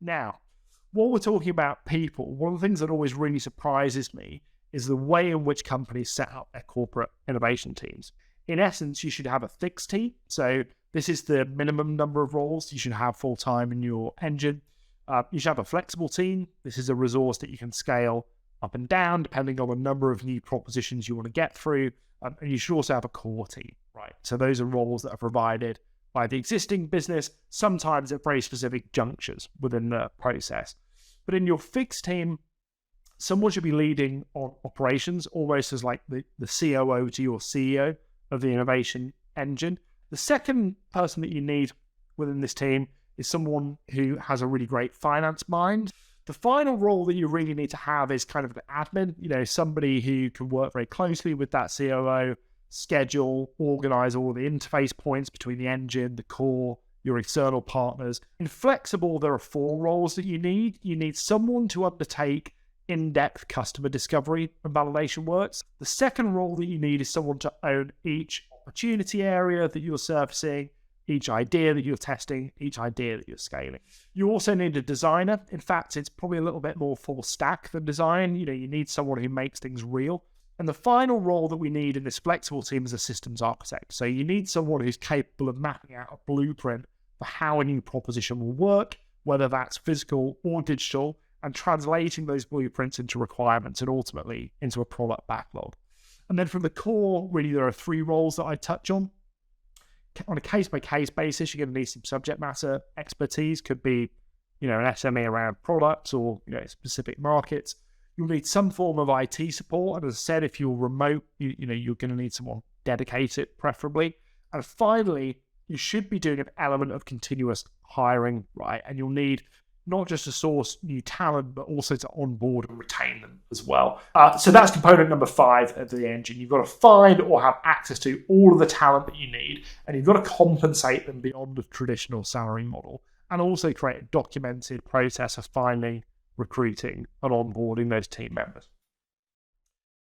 Now, while we're talking about people, one of the things that always really surprises me is the way in which companies set up their corporate innovation teams. In essence, you should have a fixed team. So this is the minimum number of roles you should have full-time in your engine. You should have a flexible team. This is a resource that you can scale up and down depending on the number of new propositions you want to get through. And you should also have a core team, right? So those are roles that are provided by the existing business, sometimes at very specific junctures within the process. But in your fixed team, someone should be leading on operations, almost as like the COO to your CEO of the innovation engine. The second person that you need within this team is someone who has a really great finance mind. The final role that you really need to have is kind of the admin, somebody who can work very closely with that COO, schedule, organize all the interface points between the engine, the core, your external partners. In flexible, there are 4 roles that you need. You need someone to undertake in-depth customer discovery and validation works. The second role that you need is someone to own each opportunity area that you're servicing, each idea that you're testing, each idea that you're scaling. You also need a designer. In fact, it's probably a little bit more full stack than design. You need someone who makes things real. And the final role that we need in this flexible team is a systems architect. So you need someone who's capable of mapping out a blueprint for how a new proposition will work, whether that's physical or digital, and translating those blueprints into requirements and ultimately into a product backlog. And then from the core, really, there are 3 roles that I touch on. On a case-by-case basis, you're going to need some subject matter expertise. Could be, an SME around products or, specific markets. You'll need some form of IT support. And as I said, if you're remote, you're going to need someone dedicated, preferably. And finally, you should be doing an element of continuous hiring, right? And you'll need not just to source new talent, but also to onboard and retain them as well. So that's component number 5 of the engine. You've got to find or have access to all of the talent that you need, and you've got to compensate them beyond the traditional salary model, and also create a documented process of finding, recruiting, and onboarding those team members.